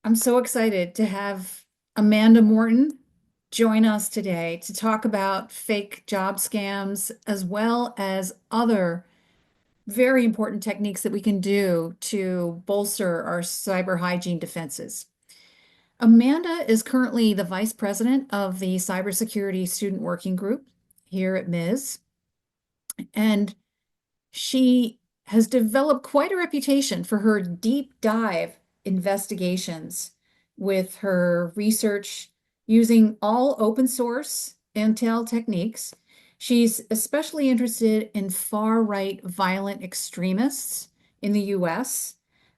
I'm so excited to have Amanda Morton join us today to talk about fake job scams as well as other very important techniques that we can do to bolster our cyber hygiene defenses. Amanda is currently the vice president of the Cybersecurity Student Working Group here at MIS, and she has developed quite a reputation for her deep dive investigations with her research using all open source Intel techniques. She's especially interested in far right violent extremists in the US,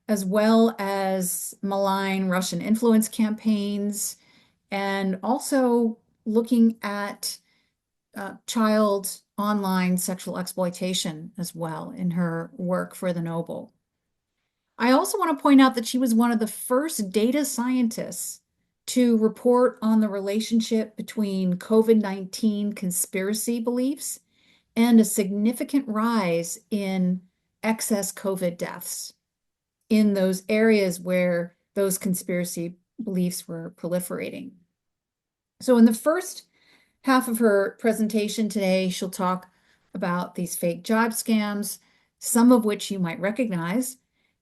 as well as malign Russian influence campaigns, and also looking at child online sexual exploitation as well in her work for the Noble. I also want to point out that she was one of the first data scientists to report on the relationship between COVID-19 conspiracy beliefs and a significant rise in excess COVID deaths in those areas where those conspiracy beliefs were proliferating. So, in the first half of her presentation today, she'll talk about these fake job scams, some of which you might recognize.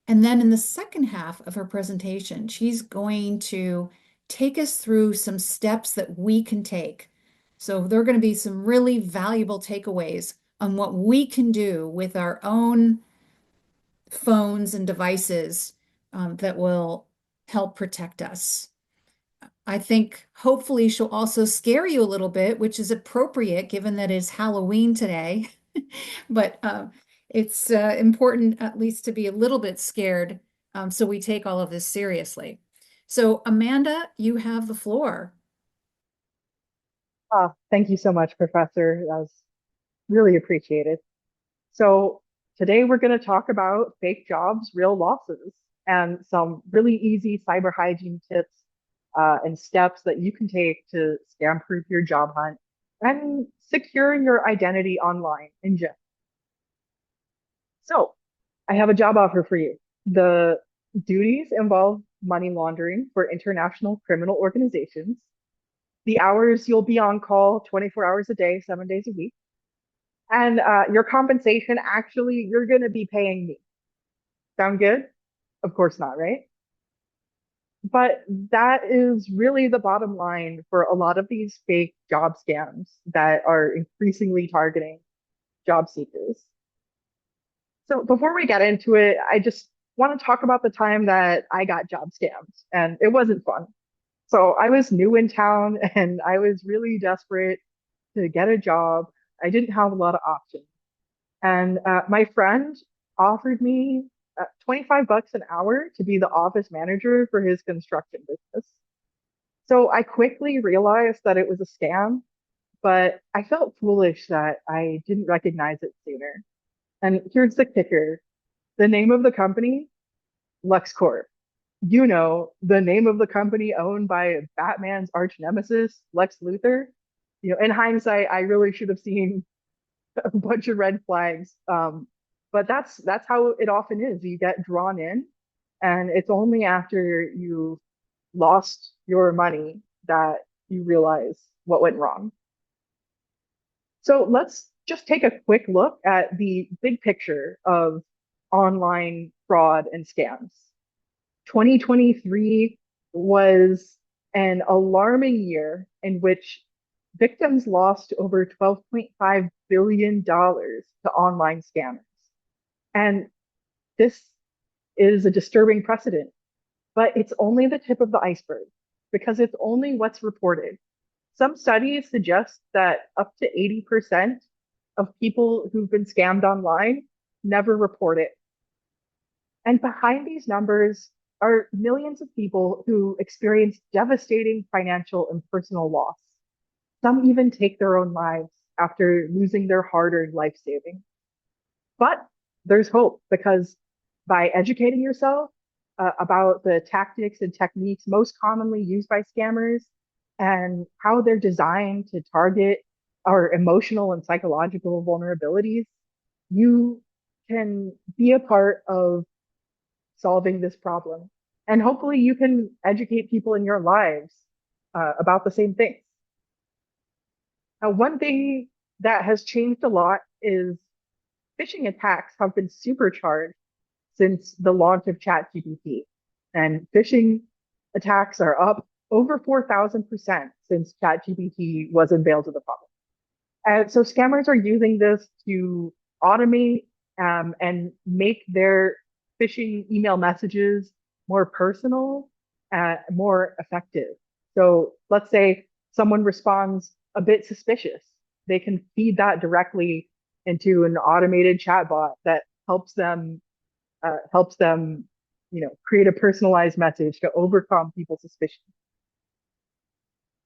And then in the second half of her presentation, she's going to take us through some steps that we can take. So there are going to be some really valuable takeaways on what we can do with our own phones and devices that will help protect us. I think hopefully she'll also scare you a little bit, which is appropriate given that it's Halloween today. But it's important at least to be a little bit scared, so we take all of this seriously. So, Amanda, you have the floor. Thank you so much, Professor. That was really appreciated. So today we're going to talk about fake jobs, real losses, and some really easy cyber hygiene tips and steps that you can take to scam-proof your job hunt and secure your identity online in general. So I have a job offer for you. The duties involve money laundering for international criminal organizations. The hours you'll be on call 24 hours a day, 7 days a week. And your compensation, actually, you're going to be paying me. Sound good? Of course not, right? But that is really the bottom line for a lot of these fake job scams that are increasingly targeting job seekers. So before we get into it, I just want to talk about the time that I got job scammed, and it wasn't fun. So I was new in town and I was really desperate to get a job. I didn't have a lot of options. And my friend offered me 25 bucks an hour to be the office manager for his construction business. So I quickly realized that it was a scam, but I felt foolish that I didn't recognize it sooner. And here's the kicker. The name of the company, LexCorp. You know, the name of the company owned by Batman's arch nemesis, Lex Luthor. In hindsight, I really should have seen a bunch of red flags. But that's how it often is. You get drawn in, and it's only after you lost your money that you realize what went wrong. So let's just take a quick look at the big picture of online fraud and scams. 2023 was an alarming year in which victims lost over $12.5 billion to online scammers. And this is a disturbing precedent, but it's only the tip of the iceberg because it's only what's reported. Some studies suggest that up to 80% of people who've been scammed online never report it. And behind these numbers are millions of people who experience devastating financial and personal loss. Some even take their own lives after losing their hard earned life savings. But there's hope because by educating yourself about the tactics and techniques most commonly used by scammers and how they're designed to target our emotional and psychological vulnerabilities, you can be a part of solving this problem. And hopefully you can educate people in your lives about the same things. Now, one thing that has changed a lot is phishing attacks have been supercharged since the launch of ChatGPT. And phishing attacks are up over 4,000% since ChatGPT was unveiled to the public. And so scammers are using this to automate and make their phishing email messages more personal, more effective. So let's say someone responds a bit suspicious. They can feed that directly into an automated chatbot that helps them, create a personalized message to overcome people's suspicions.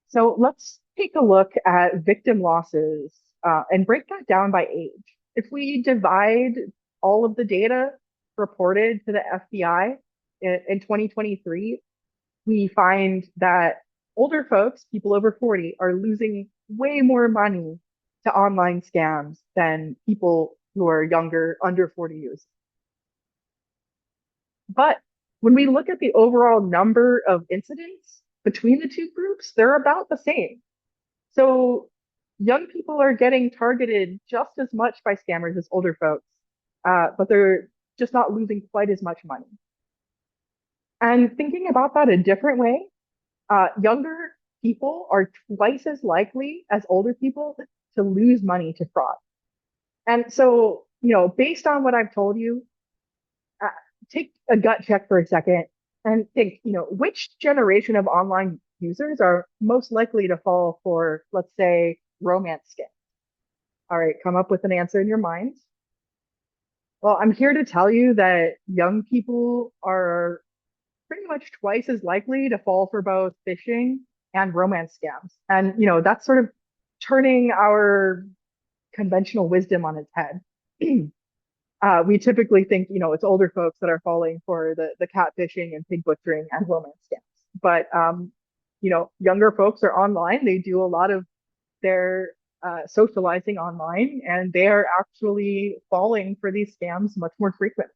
So let's take a look at victim losses and break that down by age. If we divide all of the data reported to the FBI in 2023, we find that older folks, people over 40, are losing way more money to online scams than people who are younger, under 40 years. But when we look at the overall number of incidents between the two groups, they're about the same. So young people are getting targeted just as much by scammers as older folks, but they're just not losing quite as much money. And thinking about that a different way, younger people are twice as likely as older people to lose money to fraud. And so, based on what I've told you, uh, take a gut check for a second and think, which generation of online users are most likely to fall for, let's say, romance scams? All right, come up with an answer in your mind. Well, I'm here to tell you that young people are pretty much twice as likely to fall for both phishing and romance scams. And, that's sort of turning our conventional wisdom on its head. We typically think, it's older folks that are falling for the catfishing and pig butchering and romance scams. But, younger folks are online. They do a lot of their socializing online, and they are actually falling for these scams much more frequently.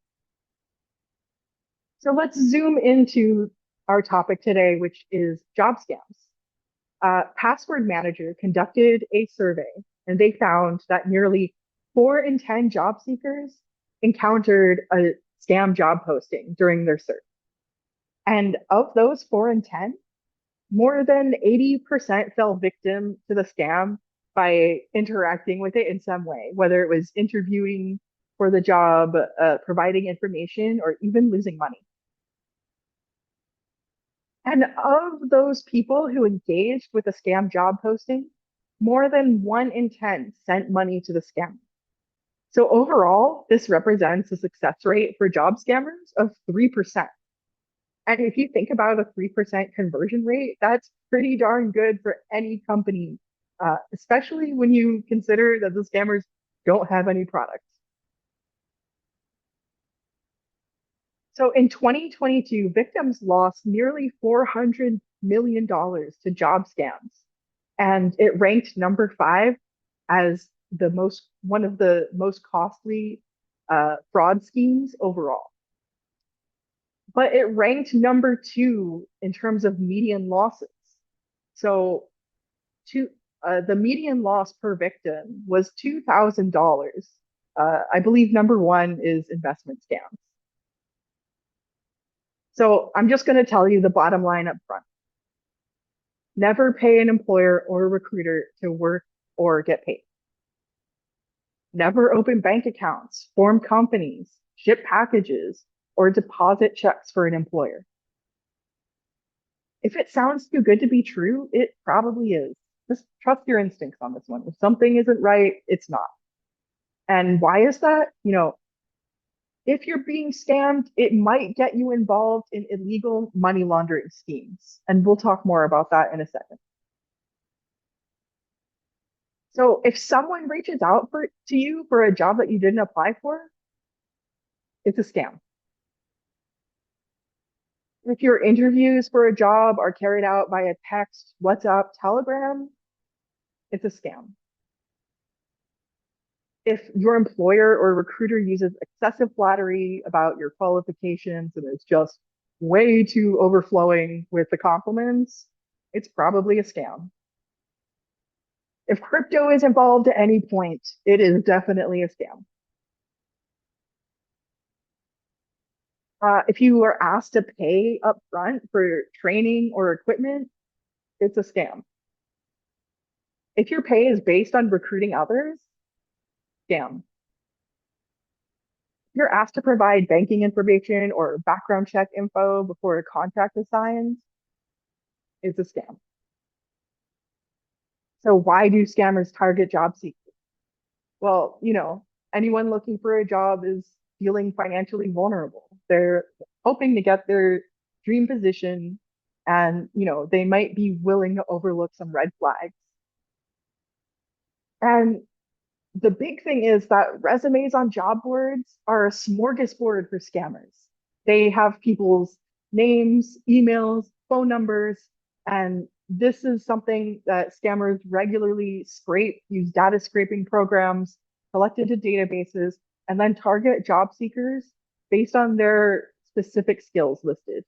So let's zoom into our topic today, which is job scams. Password Manager conducted a survey, and they found that nearly 4 in 10 job seekers encountered a scam job posting during their search. And of those 4 in 10, more than 80% fell victim to the scam by interacting with it in some way, whether it was interviewing for the job, providing information, or even losing money. And of those people who engaged with a scam job posting, more than 1 in 10 sent money to the scammer. So overall, this represents a success rate for job scammers of 3%. And if you think about a 3% conversion rate, that's pretty darn good for any company, especially when you consider that the scammers don't have any products. So in 2022, victims lost nearly $400 million to job scams, and it ranked number 5 as one of the most costly fraud schemes overall. But it ranked number 2 in terms of median losses. So the median loss per victim was $2,000. I believe number 1 is investment scams. So I'm just going to tell you the bottom line up front. Never pay an employer or a recruiter to work or get paid. Never open bank accounts, form companies, ship packages, or deposit checks for an employer. If it sounds too good to be true, it probably is. Just trust your instincts on this one. If something isn't right, it's not. And why is that? If you're being scammed, it might get you involved in illegal money laundering schemes. And we'll talk more about that in a second. So if someone reaches out to you for a job that you didn't apply for, it's a scam. If your interviews for a job are carried out via text, WhatsApp, Telegram, it's a scam. If your employer or recruiter uses excessive flattery about your qualifications and is just way too overflowing with the compliments, it's probably a scam. If crypto is involved at any point, it is definitely a scam. If you are asked to pay up front for training or equipment, it's a scam. If your pay is based on recruiting others, scam. If you're asked to provide banking information or background check info before a contract is signed, it's a scam. So why do scammers target job seekers? Well, anyone looking for a job is feeling financially vulnerable. They're hoping to get their dream position and, they might be willing to overlook some red flags. And the big thing is that resumes on job boards are a smorgasbord for scammers. They have people's names, emails, phone numbers, and this is something that scammers regularly scrape, use data scraping programs, collect into databases, and then target job seekers based on their specific skills listed.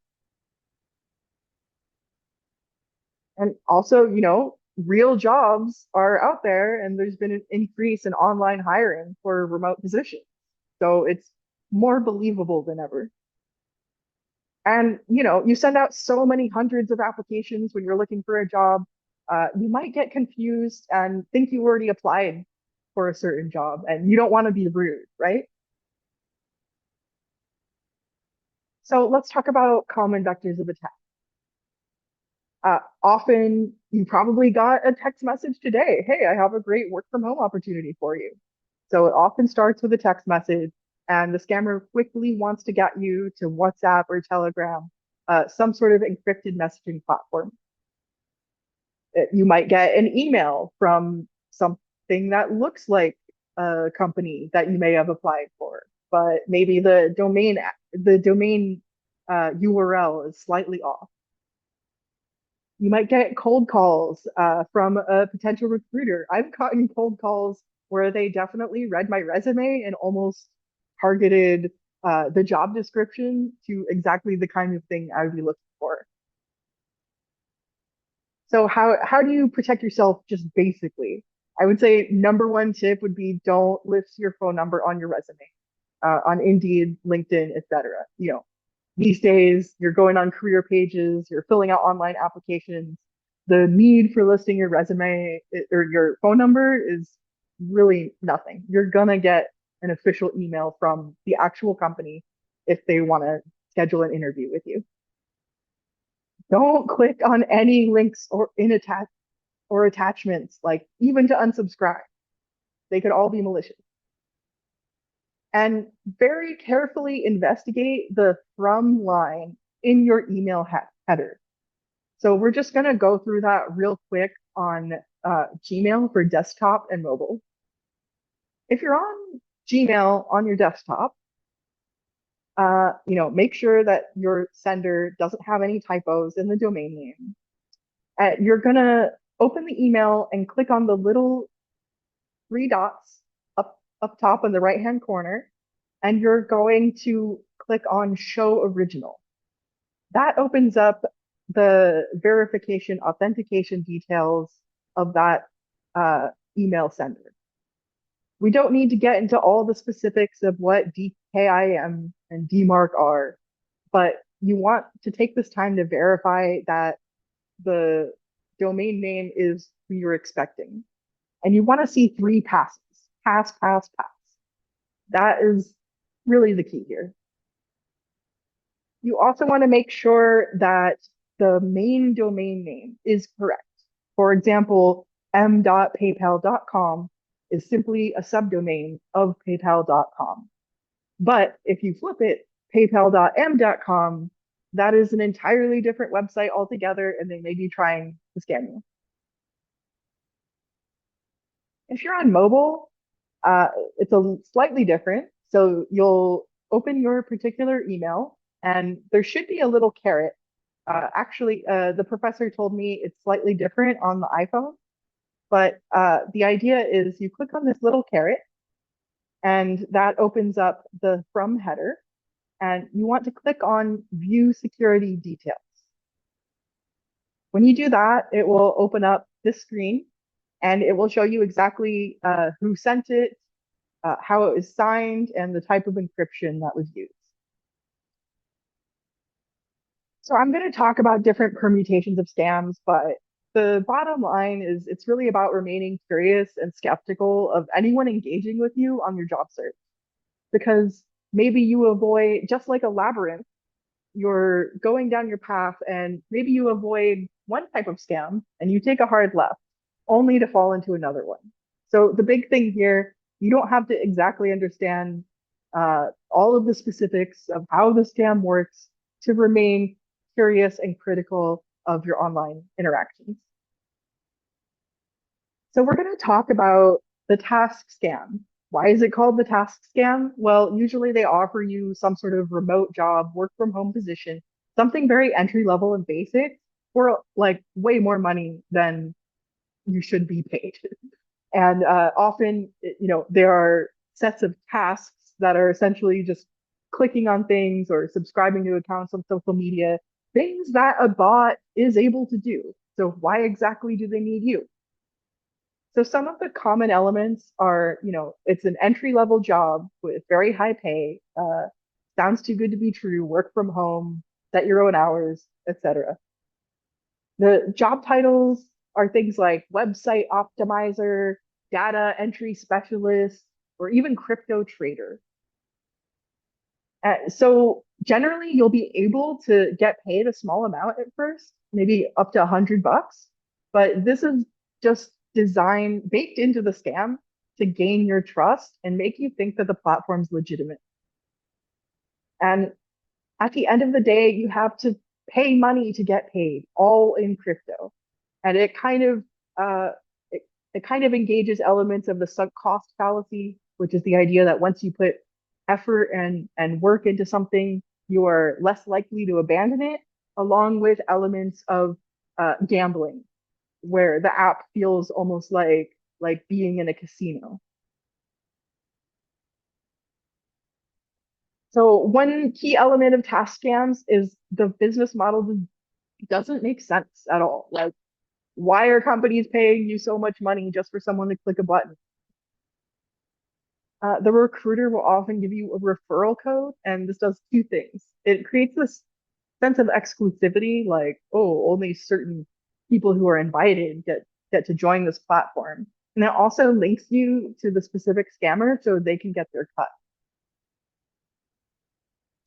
And also, real jobs are out there and there's been an increase in online hiring for remote positions. So it's more believable than ever. And, you send out so many hundreds of applications when you're looking for a job, you might get confused and think you already applied for a certain job and you don't want to be rude, right? So let's talk about common vectors of attack. Often you probably got a text message today. Hey, I have a great work from home opportunity for you. So it often starts with a text message, and the scammer quickly wants to get you to WhatsApp or Telegram, some sort of encrypted messaging platform. You might get an email from something that looks like a company that you may have applied for, but maybe the domain URL is slightly off. You might get cold calls from a potential recruiter. I've gotten cold calls where they definitely read my resume and almost targeted the job description to exactly the kind of thing I would be looking for. So how do you protect yourself just basically? I would say number one tip would be don't list your phone number on your resume, on Indeed, LinkedIn, etc. These days you're going on career pages, you're filling out online applications. The need for listing your resume or your phone number is really nothing. You're gonna get an official email from the actual company if they want to schedule an interview with you. Don't click on any links or attachments, like even to unsubscribe. They could all be malicious. And very carefully investigate the from line in your email header. So we're just going to go through that real quick on Gmail for desktop and mobile. If you're on Gmail on your desktop, make sure that your sender doesn't have any typos in the domain name. You're going to open the email and click on the little three dots up top in the right hand corner, and you're going to click on show original. That opens up the verification authentication details of that email sender. We don't need to get into all the specifics of what DKIM and DMARC are, but you want to take this time to verify that the domain name is who you're expecting. And you want to see three passes, pass, pass, pass. That is really the key here. You also want to make sure that the main domain name is correct. For example, m.paypal.com is simply a subdomain of paypal.com. But if you flip it, paypal.m.com, that is an entirely different website altogether, and they may be trying to scam you. If you're on mobile, it's a slightly different. So you'll open your particular email, and there should be a little caret. Actually, the professor told me it's slightly different on the iPhone, but the idea is you click on this little caret, and that opens up the from header, and you want to click on View Security Details. When you do that, it will open up this screen and it will show you exactly who sent it, how it was signed, and the type of encryption that was used. So I'm going to talk about different permutations of scams, but the bottom line is it's really about remaining curious and skeptical of anyone engaging with you on your job search. Because maybe you avoid, just like a labyrinth, you're going down your path and maybe you avoid one type of scam and you take a hard left only to fall into another one. So the big thing here, you don't have to exactly understand all of the specifics of how the scam works to remain curious and critical of your online interactions. So we're going to talk about the task scam. Why is it called the task scam? Well, usually they offer you some sort of remote job, work from home position, something very entry level and basic for like way more money than you should be paid. And often, there are sets of tasks that are essentially just clicking on things or subscribing to accounts on social media, things that a bot is able to do. So why exactly do they need you? So some of the common elements are, it's an entry level job with very high pay, sounds too good to be true, work from home, set your own hours, etc. The job titles are things like website optimizer, data entry specialist, or even crypto trader. So generally, you'll be able to get paid a small amount at first, maybe up to $100, but this is just designed, baked into the scam to gain your trust and make you think that the platform's legitimate. And at the end of the day, you have to pay money to get paid, all in crypto. And it kind of engages elements of the sunk cost fallacy, which is the idea that once you put effort and work into something, you are less likely to abandon it, along with elements of gambling, where the app feels almost like being in a casino. So one key element of task scams is the business model doesn't make sense at all. Like, why are companies paying you so much money just for someone to click a button? The recruiter will often give you a referral code, and this does two things. It creates this sense of exclusivity, like, oh, only certain people who are invited get to join this platform. And it also links you to the specific scammer so they can get their cut.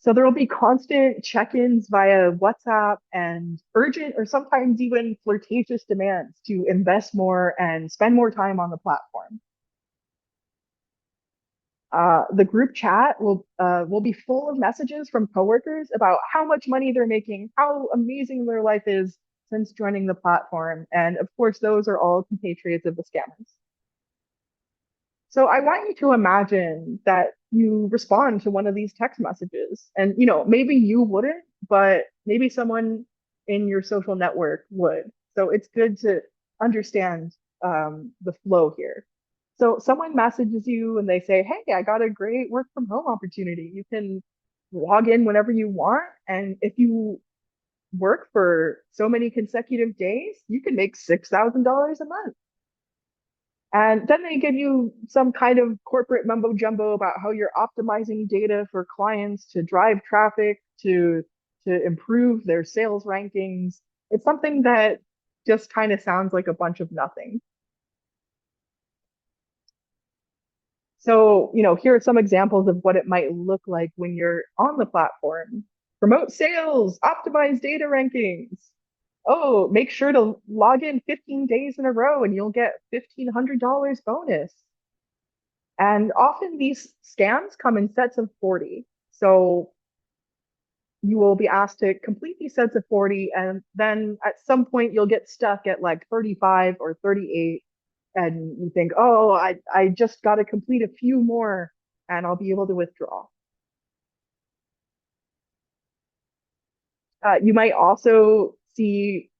So there will be constant check-ins via WhatsApp and urgent or sometimes even flirtatious demands to invest more and spend more time on the platform. The group chat will be full of messages from coworkers about how much money they're making, how amazing their life is since joining the platform, and of course, those are all compatriots of the scammers. So I want you to imagine that you respond to one of these text messages, and maybe you wouldn't, but maybe someone in your social network would. So it's good to understand the flow here. So someone messages you and they say, "Hey, I got a great work from home opportunity. You can log in whenever you want, and if you work for so many consecutive days, you can make $6,000 a month." And then they give you some kind of corporate mumbo jumbo about how you're optimizing data for clients to drive traffic, to improve their sales rankings. It's something that just kind of sounds like a bunch of nothing. So, here are some examples of what it might look like when you're on the platform. Promote sales, optimize data rankings. Oh, make sure to log in 15 days in a row and you'll get $1,500 bonus. And often these scams come in sets of 40. So you will be asked to complete these sets of 40, and then at some point you'll get stuck at like 35 or 38. And you think, oh, I just got to complete a few more and I'll be able to withdraw. You might also see,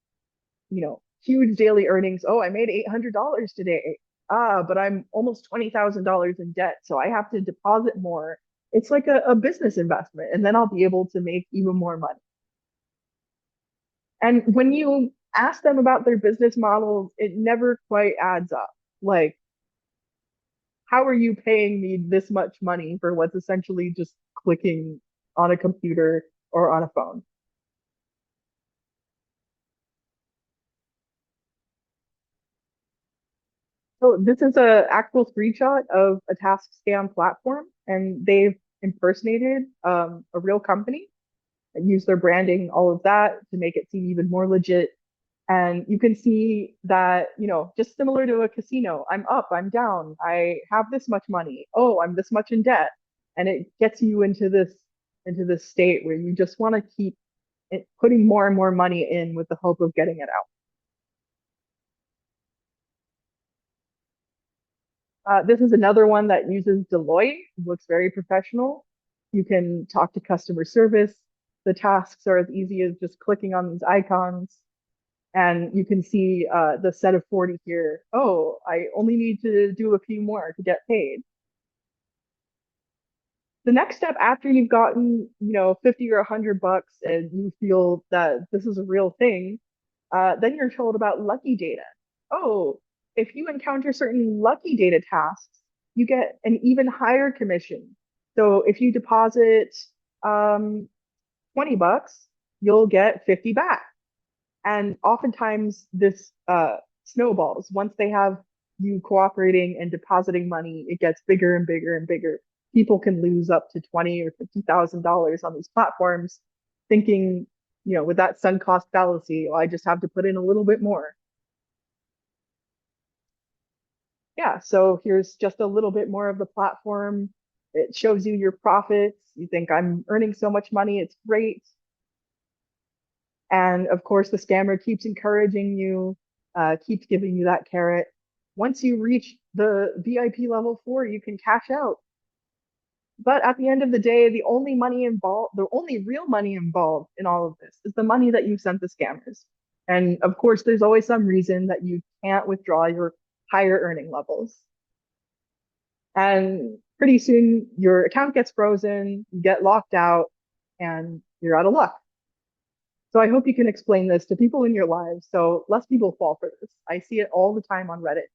huge daily earnings. Oh, I made $800 today. But I'm almost $20,000 in debt, so I have to deposit more It's like a business investment, and then I'll be able to make even more money. And when you ask them about their business models, it never quite adds up. Like, how are you paying me this much money for what's essentially just clicking on a computer or on a phone? So this is a actual screenshot of a task scam platform, and they've impersonated a real company and used their branding, all of that to make it seem even more legit. And you can see that, just similar to a casino, I'm up, I'm down, I have this much money, oh, I'm this much in debt. And it gets you into this state where you just want to keep putting more and more money in with the hope of getting it out. This is another one that uses Deloitte. It looks very professional. You can talk to customer service. The tasks are as easy as just clicking on these icons. And you can see the set of 40 here. Oh, I only need to do a few more to get paid. The next step after you've gotten, 50 or 100 bucks and you feel that this is a real thing, then you're told about lucky data. Oh, if you encounter certain lucky data tasks, you get an even higher commission. So if you deposit 20 bucks, you'll get 50 back. And oftentimes this snowballs. Once they have you cooperating and depositing money, it gets bigger and bigger and bigger. People can lose up to 20 or $50,000 on these platforms, thinking, with that sunk cost fallacy, oh, I just have to put in a little bit more. Yeah, so here's just a little bit more of the platform. It shows you your profits. You think I'm earning so much money, it's great. And of course, the scammer keeps encouraging you, keeps giving you that carrot. Once you reach the VIP level 4, you can cash out. But at the end of the day, the only real money involved in all of this is the money that you sent the scammers. And of course, there's always some reason that you can't withdraw your higher earning levels. And pretty soon your account gets frozen, you get locked out, and you're out of luck. So I hope you can explain this to people in your lives so less people fall for this. I see it all the time on Reddit.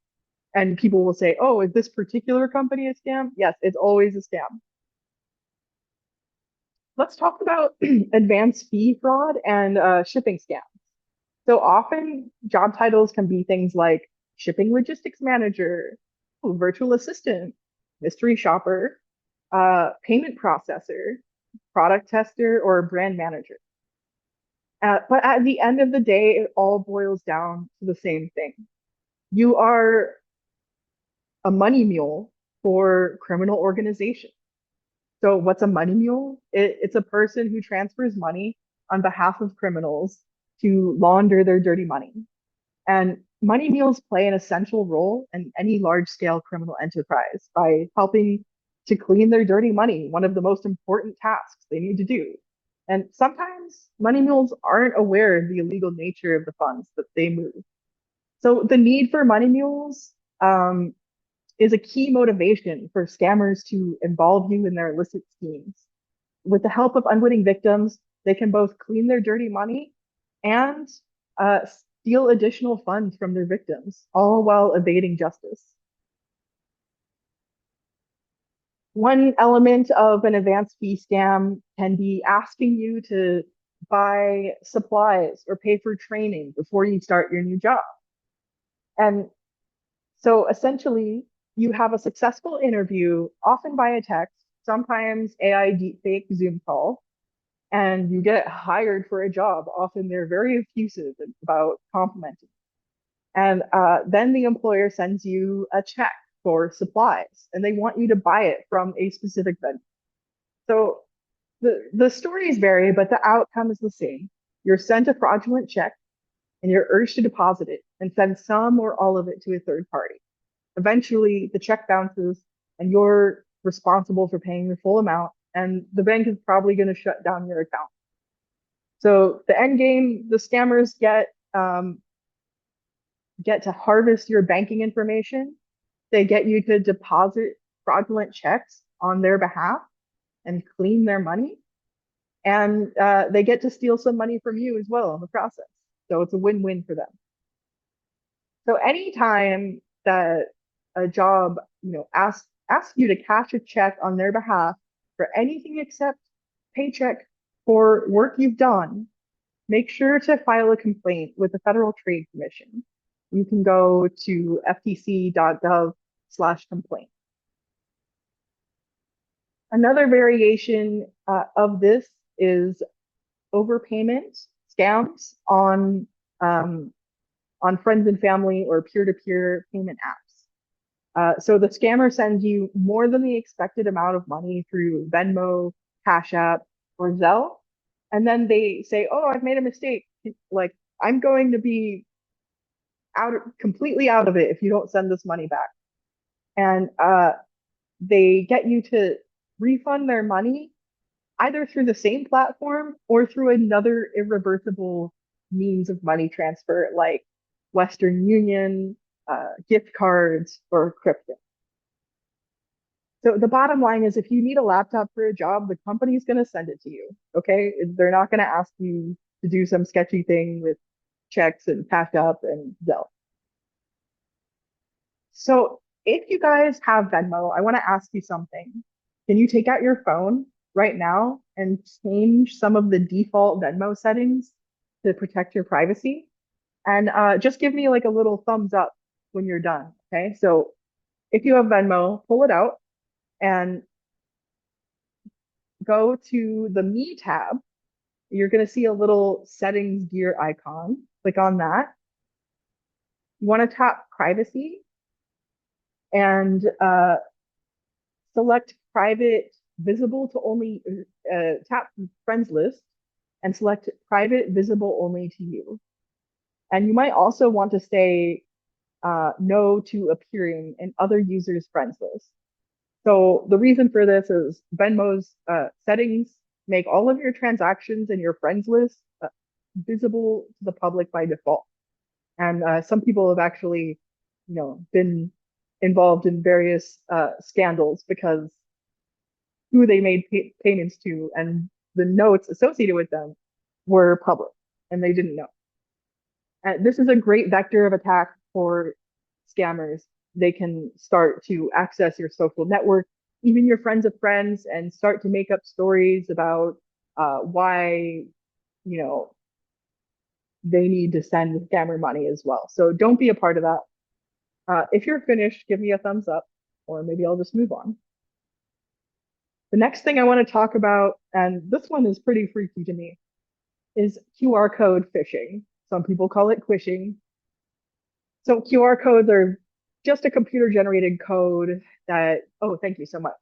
And people will say, oh, is this particular company a scam? Yes, it's always a scam. Let's talk about advanced fee fraud and shipping scams. So often job titles can be things like shipping logistics manager, virtual assistant, mystery shopper, payment processor, product tester, or brand manager. But at the end of the day, it all boils down to the same thing. You are a money mule for criminal organization. So what's a money mule? It's a person who transfers money on behalf of criminals to launder their dirty money. And money mules play an essential role in any large scale criminal enterprise by helping to clean their dirty money, one of the most important tasks they need to do. And sometimes money mules aren't aware of the illegal nature of the funds that they move. So the need for money mules is a key motivation for scammers to involve you in their illicit schemes. With the help of unwitting victims, they can both clean their dirty money and uh, steal additional funds from their victims, all while evading justice. One element of an advanced fee scam can be asking you to buy supplies or pay for training before you start your new job. And so essentially, you have a successful interview, often via text, sometimes AI deepfake Zoom call, and you get hired for a job. Often they're very effusive about complimenting. And then the employer sends you a check for supplies, and they want you to buy it from a specific vendor. So the stories vary, but the outcome is the same. You're sent a fraudulent check, and you're urged to deposit it and send some or all of it to a third party. Eventually, the check bounces, and you're responsible for paying the full amount, and the bank is probably going to shut down your account. So the end game, the scammers get to harvest your banking information. They get you to deposit fraudulent checks on their behalf, and clean their money, and they get to steal some money from you as well in the process. So it's a win-win for them. So anytime that a job, asks you to cash a check on their behalf for anything except paycheck for work you've done, make sure to file a complaint with the Federal Trade Commission. You can go to ftc.gov/complaint. Another variation of this is overpayment scams um, on friends and family or peer-to-peer payment apps. So the scammer sends you more than the expected amount of money through Venmo, Cash App, or Zelle. And then they say, oh, I've made a mistake. Like, I'm going to be completely out of it if you don't send this money back. And they get you to refund their money either through the same platform or through another irreversible means of money transfer, like Western Union, gift cards, or crypto. So the bottom line is if you need a laptop for a job, the company's going to send it to you. Okay. They're not going to ask you to do some sketchy thing with checks and Cash App and Zelle. So if you guys have Venmo, I want to ask you something. Can you take out your phone right now and change some of the default Venmo settings to protect your privacy? And just give me like a little thumbs up when you're done. Okay. So if you have Venmo, pull it out and go to the Me tab. You're going to see a little settings gear icon. Click on that. You want to tap privacy and select private visible to only, tap friends list and select private visible only to you. And you might also want to say no to appearing in other users' friends list. So the reason for this is Venmo's settings make all of your transactions in your friends list visible to the public by default. And some people have actually, been involved in various scandals because who they made payments to and the notes associated with them were public and they didn't know. And this is a great vector of attack for scammers. They can start to access your social network, even your friends of friends, and start to make up stories about why, you know, they need to send the scammer money as well. So don't be a part of that. If you're finished, give me a thumbs up, or maybe I'll just move on. The next thing I want to talk about, and this one is pretty freaky to me, is QR code phishing. Some people call it quishing. So QR codes are just a computer generated code that, oh, thank you so much,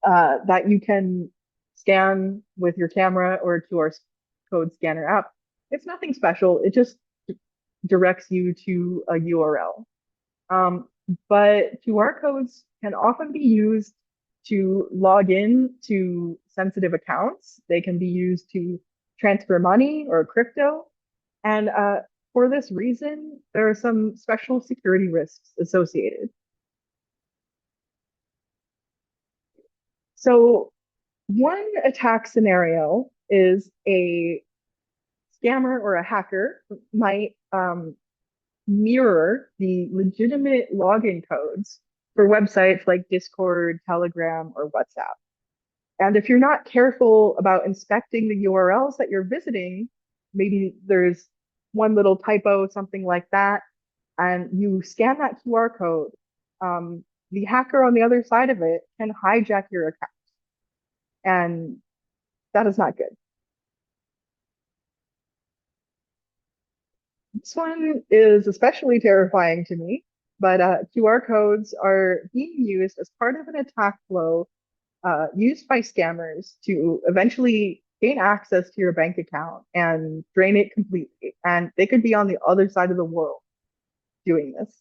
that you can scan with your camera or QR code scanner app. It's nothing special. It just directs you to a URL. But QR codes can often be used to log in to sensitive accounts. They can be used to transfer money or crypto. And for this reason, there are some special security risks associated. So one attack scenario is a scammer or a hacker might mirror the legitimate login codes for websites like Discord, Telegram, or WhatsApp. And if you're not careful about inspecting the URLs that you're visiting, maybe there's one little typo, something like that, and you scan that QR code, the hacker on the other side of it can hijack your account. And that is not good. This one is especially terrifying to me, but QR codes are being used as part of an attack flow used by scammers to eventually gain access to your bank account and drain it completely. And they could be on the other side of the world doing this.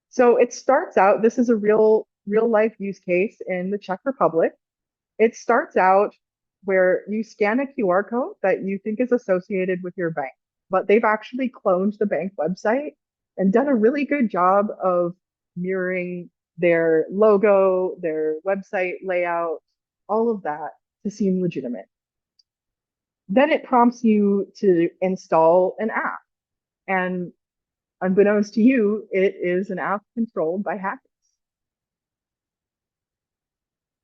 So it starts out, this is a real life use case in the Czech Republic. It starts out where you scan a QR code that you think is associated with your bank, but they've actually cloned the bank website and done a really good job of mirroring their logo, their website layout, all of that to seem legitimate. Then it prompts you to install an app. And unbeknownst to you, it is an app controlled by hackers.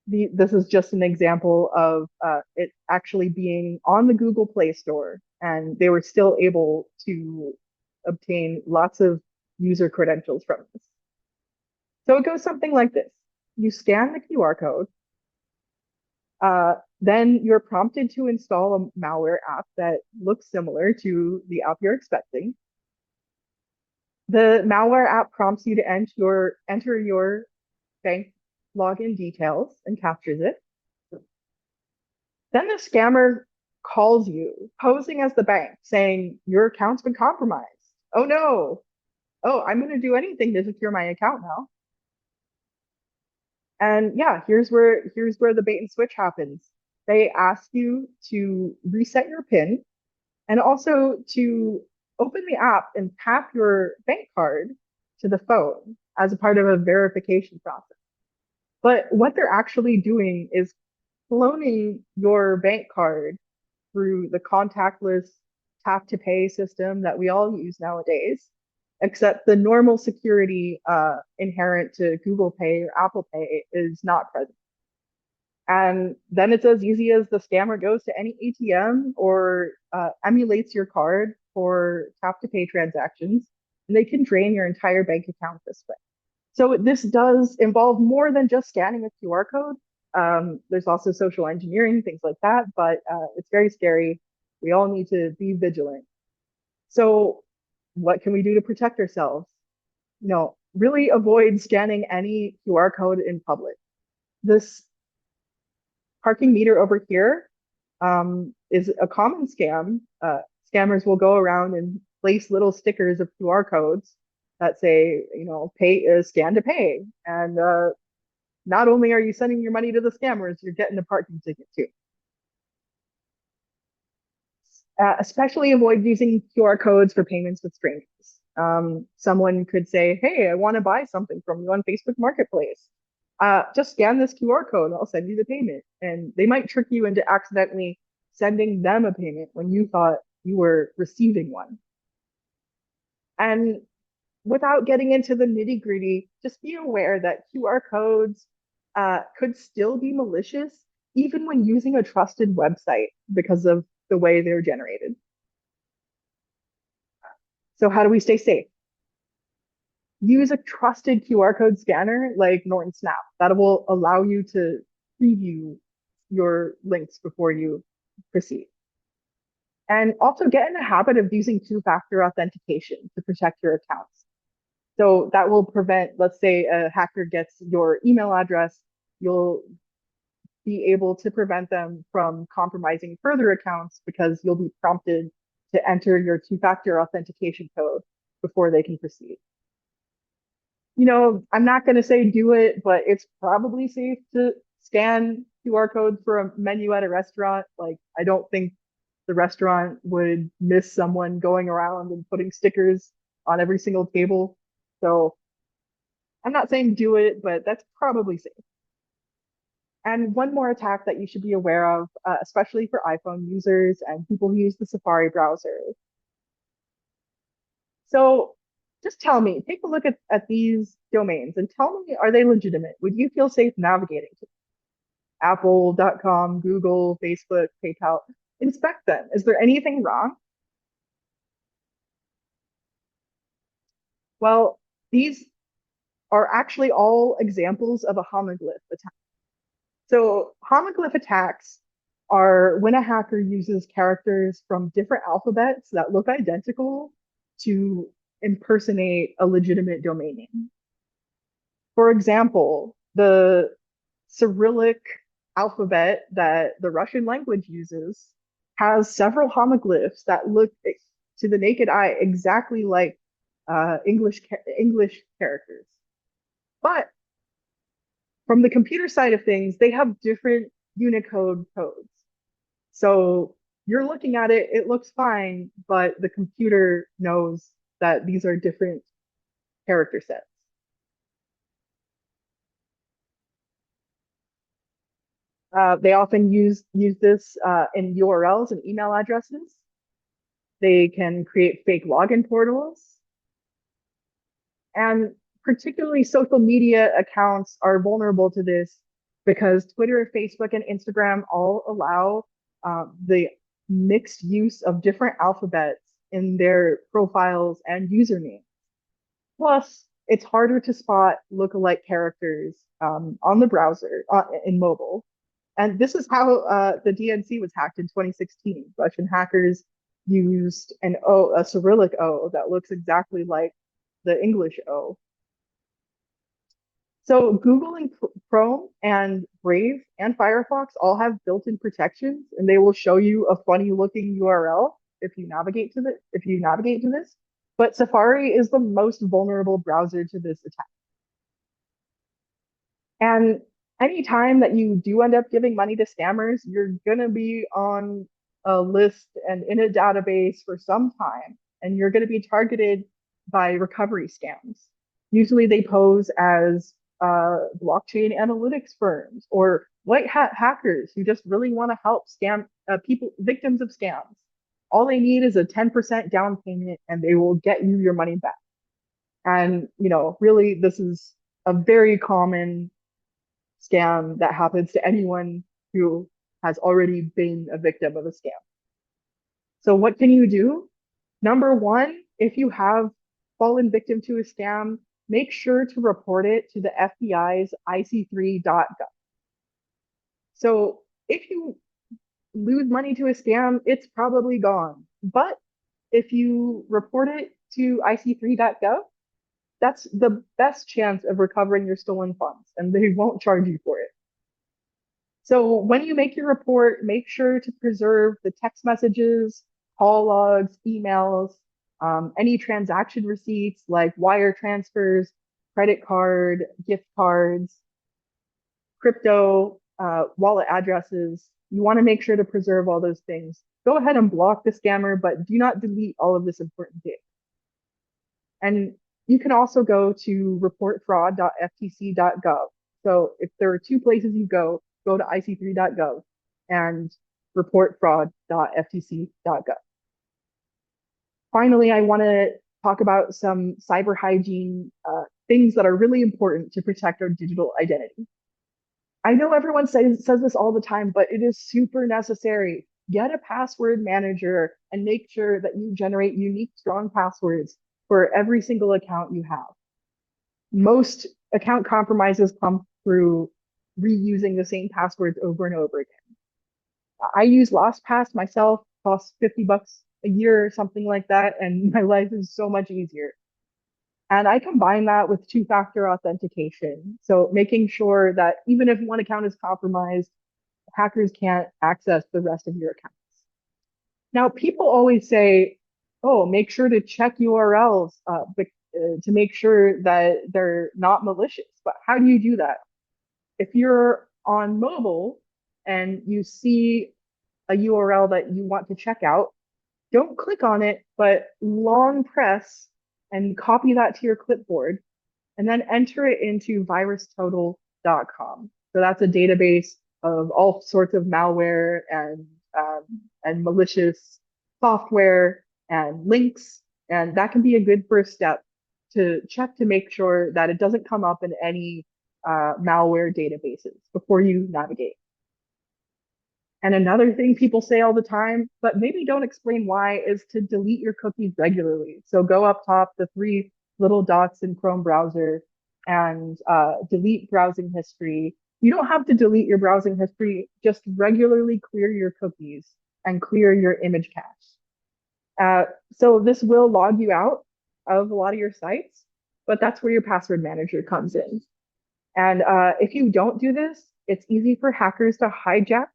This is just an example of it actually being on the Google Play Store, and they were still able to obtain lots of user credentials from this. So it goes something like this. You scan the QR code, then you're prompted to install a malware app that looks similar to the app you're expecting. The malware app prompts you to enter your bank login details and captures it. Then the scammer calls you, posing as the bank, saying your account's been compromised. Oh no. Oh, I'm going to do anything to secure my account now. And yeah, here's where the bait and switch happens. They ask you to reset your PIN and also to open the app and tap your bank card to the phone as a part of a verification process. But what they're actually doing is cloning your bank card through the contactless tap to pay system that we all use nowadays, except the normal security inherent to Google Pay or Apple Pay is not present. And then it's as easy as the scammer goes to any ATM or emulates your card for tap to pay transactions, and they can drain your entire bank account this way. So this does involve more than just scanning a QR code. There's also social engineering, things like that, but it's very scary. We all need to be vigilant. So what can we do to protect ourselves? Really avoid scanning any QR code in public. This parking meter over here is a common scam. Scammers will go around and place little stickers of QR codes that say, pay scan to pay. And not only are you sending your money to the scammers, you're getting a parking ticket too. Especially avoid using QR codes for payments with strangers. Someone could say, hey, I want to buy something from you on Facebook Marketplace. Just scan this QR code, I'll send you the payment. And they might trick you into accidentally sending them a payment when you thought you were receiving one. And without getting into the nitty gritty, just be aware that QR codes could still be malicious even when using a trusted website because of the way they're generated. So how do we stay safe? Use a trusted QR code scanner like Norton Snap. That will allow you to preview your links before you proceed. And also get in the habit of using two-factor authentication to protect your accounts. So that will prevent, let's say a hacker gets your email address, you'll be able to prevent them from compromising further accounts because you'll be prompted to enter your two-factor authentication code before they can proceed. I'm not going to say do it, but it's probably safe to scan QR codes for a menu at a restaurant. Like, I don't think the restaurant would miss someone going around and putting stickers on every single table. So I'm not saying do it, but that's probably safe. And one more attack that you should be aware of, especially for iPhone users and people who use the Safari browser. So just tell me, take a look at these domains and tell me, are they legitimate? Would you feel safe navigating to Apple.com, Google, Facebook, PayPal? Inspect them. Is there anything wrong? Well, these are actually all examples of a homoglyph attack. So homoglyph attacks are when a hacker uses characters from different alphabets that look identical to impersonate a legitimate domain name. For example, the Cyrillic alphabet that the Russian language uses has several homoglyphs that look to the naked eye exactly like English characters. But from the computer side of things, they have different Unicode codes. So you're looking at it, it looks fine, but the computer knows that these are different character sets. They often use this in URLs and email addresses. They can create fake login portals, and particularly social media accounts are vulnerable to this because Twitter, Facebook, and Instagram all allow the mixed use of different alphabets in their profiles and usernames. Plus, it's harder to spot lookalike characters on the browser in mobile. And this is how the DNC was hacked in 2016. Russian hackers used an O, a Cyrillic O that looks exactly like the English O. So Google and Chrome and Brave and Firefox all have built-in protections, and they will show you a funny-looking URL if you navigate to this. But Safari is the most vulnerable browser to this attack. And anytime that you do end up giving money to scammers, you're gonna be on a list and in a database for some time, and you're gonna be targeted by recovery scams. Usually they pose as blockchain analytics firms or white hat hackers who just really want to help scam people, victims of scams. All they need is a 10% down payment and they will get you your money back. And, really, this is a very common scam that happens to anyone who has already been a victim of a scam. So what can you do? Number one, if you have fallen victim to a scam, make sure to report it to the FBI's ic3.gov. So if you lose money to a scam, it's probably gone. But if you report it to ic3.gov, that's the best chance of recovering your stolen funds, and they won't charge you for it. So when you make your report, make sure to preserve the text messages, call logs, emails, any transaction receipts like wire transfers, credit card, gift cards, crypto, wallet addresses. You want to make sure to preserve all those things. Go ahead and block the scammer, but do not delete all of this important data. And you can also go to reportfraud.ftc.gov. So if there are two places you go to ic3.gov and reportfraud.ftc.gov. Finally, I want to talk about some cyber hygiene things that are really important to protect our digital identity. I know everyone says this all the time, but it is super necessary. Get a password manager and make sure that you generate unique, strong passwords for every single account you have. Most account compromises come through reusing the same passwords over and over again. I use LastPass myself, costs $50 a year or something like that, and my life is so much easier. And I combine that with two-factor authentication. So making sure that even if one account is compromised, hackers can't access the rest of your accounts. Now, people always say, oh, make sure to check URLs to make sure that they're not malicious. But how do you do that? If you're on mobile and you see a URL that you want to check out, don't click on it, but long press and copy that to your clipboard and then enter it into virustotal.com. So that's a database of all sorts of malware and malicious software and links. And that can be a good first step to check to make sure that it doesn't come up in any malware databases before you navigate. And another thing people say all the time, but maybe don't explain why, is to delete your cookies regularly. So go up top, the three little dots in Chrome browser, and delete browsing history. You don't have to delete your browsing history, just regularly clear your cookies and clear your image cache. So this will log you out of a lot of your sites, but that's where your password manager comes in. And if you don't do this, it's easy for hackers to hijack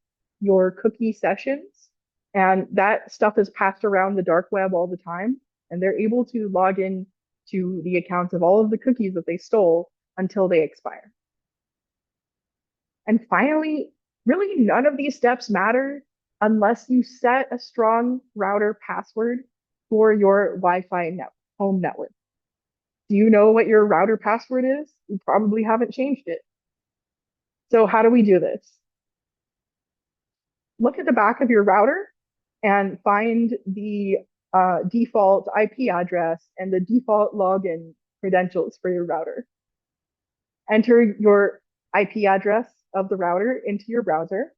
your cookie sessions. And that stuff is passed around the dark web all the time. And they're able to log in to the accounts of all of the cookies that they stole until they expire. And finally, really none of these steps matter unless you set a strong router password for your Wi-Fi home network. Do you know what your router password is? You probably haven't changed it. So how do we do this? look at the back of your router and find the default IP address and the default login credentials for your router. Enter your IP address of the router into your browser,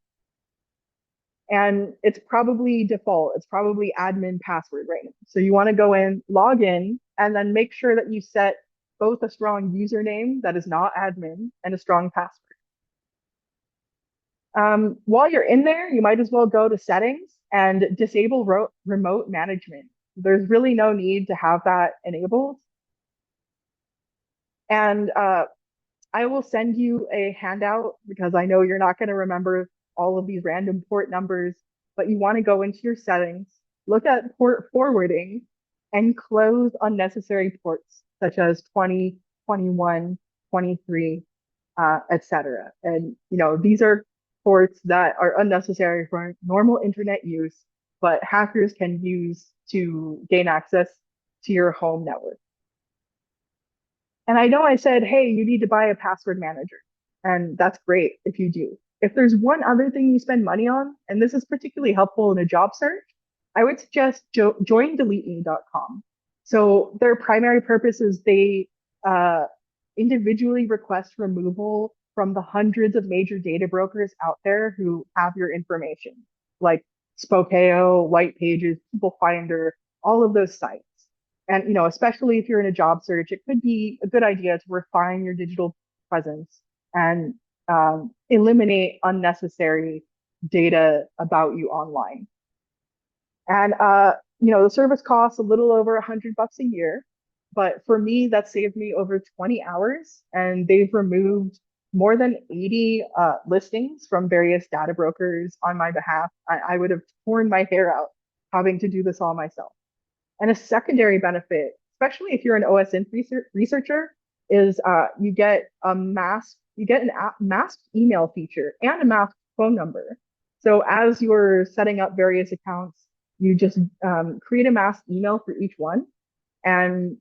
and it's probably default. It's probably admin password right now. So you want to go in, log in, and then make sure that you set both a strong username that is not admin and a strong password. While you're in there, you might as well go to settings and disable remote management. There's really no need to have that enabled. And I will send you a handout because I know you're not going to remember all of these random port numbers, but you want to go into your settings, look at port forwarding, and close unnecessary ports such as 20, 21, 23, etc. And these are ports that are unnecessary for normal internet use, but hackers can use to gain access to your home network. And I know I said, hey, you need to buy a password manager. And that's great if you do. If there's one other thing you spend money on, and this is particularly helpful in a job search, I would suggest joindeleteme.com. So their primary purpose is they individually request removal from the hundreds of major data brokers out there who have your information, like Spokeo, White Pages, People Finder, all of those sites. And especially if you're in a job search, it could be a good idea to refine your digital presence and eliminate unnecessary data about you online. And the service costs a little over $100 a year, but for me, that saved me over 20 hours, and they've removed more than 80 listings from various data brokers on my behalf. I would have torn my hair out having to do this all myself. And a secondary benefit, especially if you're an OSINT researcher, is you get an masked email feature and a masked phone number. So as you're setting up various accounts, you just create a masked email for each one, and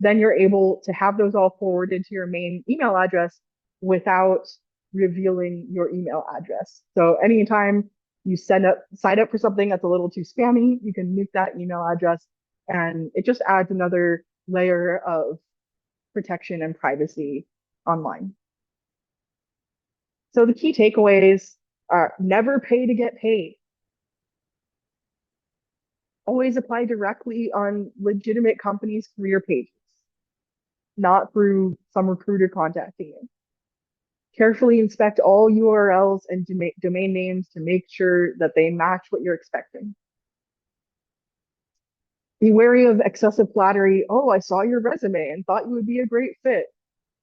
then you're able to have those all forwarded to your main email address without revealing your email address. So anytime you sign up for something that's a little too spammy, you can nuke that email address, and it just adds another layer of protection and privacy online. So the key takeaways are: never pay to get paid. Always apply directly on legitimate companies' career pages, not through some recruiter contacting you. Carefully inspect all URLs and domain names to make sure that they match what you're expecting. Be wary of excessive flattery. Oh, I saw your resume and thought you would be a great fit.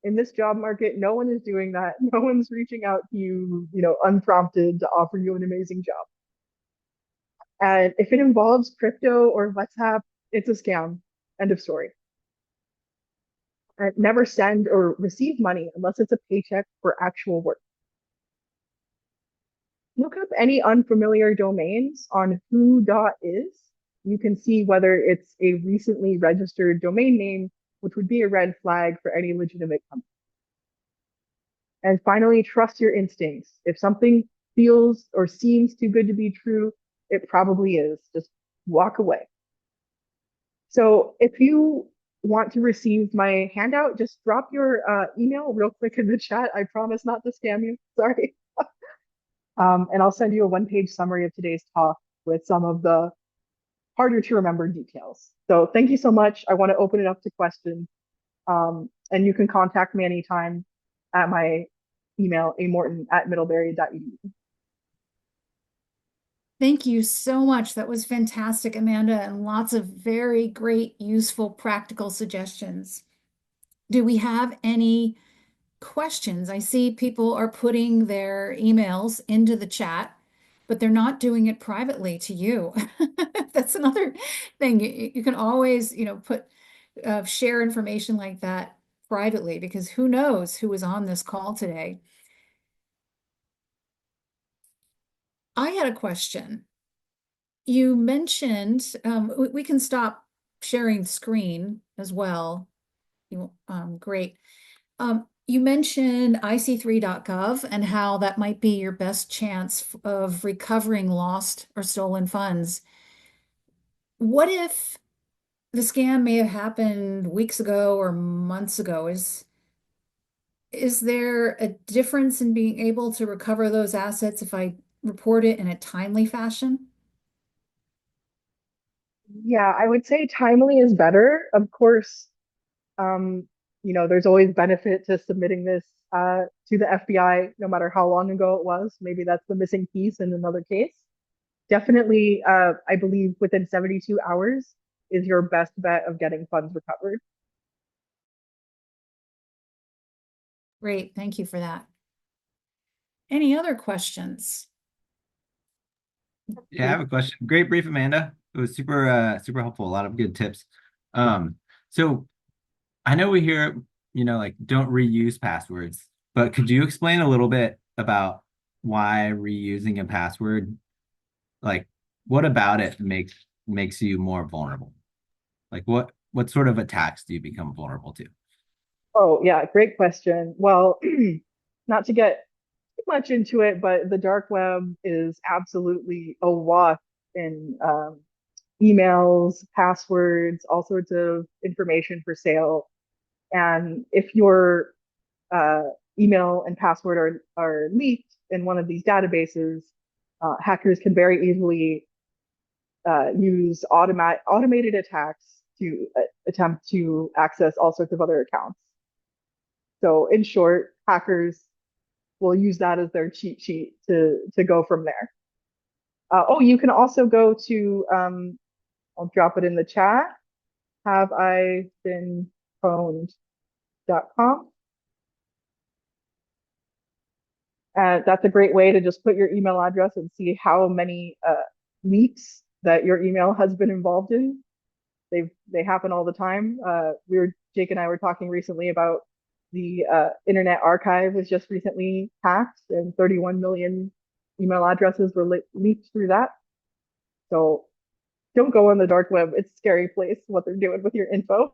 In this job market, no one is doing that. No one's reaching out to you, unprompted to offer you an amazing job. And if it involves crypto or WhatsApp, it's a scam. End of story. And never send or receive money unless it's a paycheck for actual work. Look up any unfamiliar domains on who.is. You can see whether it's a recently registered domain name, which would be a red flag for any legitimate company. And finally, trust your instincts. If something feels or seems too good to be true, it probably is. Just walk away. So if you want to receive my handout, just drop your email real quick in the chat. I promise not to scam you. Sorry. And I'll send you a one-page summary of today's talk with some of the harder to remember details. So thank you so much. I want to open it up to questions. And you can contact me anytime at my email, amorton@middlebury.edu. Thank you so much. That was fantastic, Amanda, and lots of very great, useful, practical suggestions. Do we have any questions? I see people are putting their emails into the chat, but they're not doing it privately to you. That's another thing. You can always, share information like that privately, because who knows who was on this call today. I had a question. You mentioned, we can stop sharing screen as well. Great. You mentioned ic3.gov and how that might be your best chance of recovering lost or stolen funds. What if the scam may have happened weeks ago or months ago? Is there a difference in being able to recover those assets if I report it in a timely fashion? Yeah, I would say timely is better. Of course, um, there's always benefit to submitting this to the FBI, no matter how long ago it was. Maybe that's the missing piece in another case. Definitely, I believe within 72 hours is your best bet of getting funds recovered. Great, thank you for that. Any other questions? Yeah, I have a question. Great brief, Amanda. It was super helpful. A lot of good tips. So I know we hear, like don't reuse passwords, but could you explain a little bit about why reusing a password, like what about it makes you more vulnerable? Like what sort of attacks do you become vulnerable to? Oh, yeah, great question. Well, not to get too much into it, but the dark web is absolutely awash in emails, passwords, all sorts of information for sale. And if your uh, email and password are leaked in one of these databases, hackers can very easily use automated attacks to attempt to access all sorts of other accounts. So in short, hackers will use that as their cheat sheet to go from there. Oh, you can also go to I'll drop it in the chat. Have I been pwned.com. That's a great way to just put your email address and see how many leaks that your email has been involved in. They happen all the time. Jake and I were talking recently about the Internet Archive was just recently hacked, and 31 million email addresses were leaked through that. So don't go on the dark web. It's a scary place what they're doing with your info.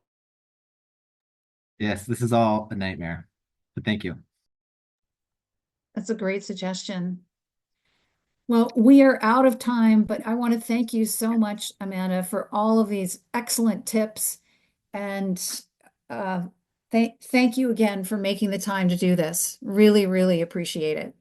Yes, this is all a nightmare. But thank you. That's a great suggestion. Well, we are out of time, but I want to thank you so much, Amanda, for all of these excellent tips. And thank you again for making the time to do this. Really, really appreciate it.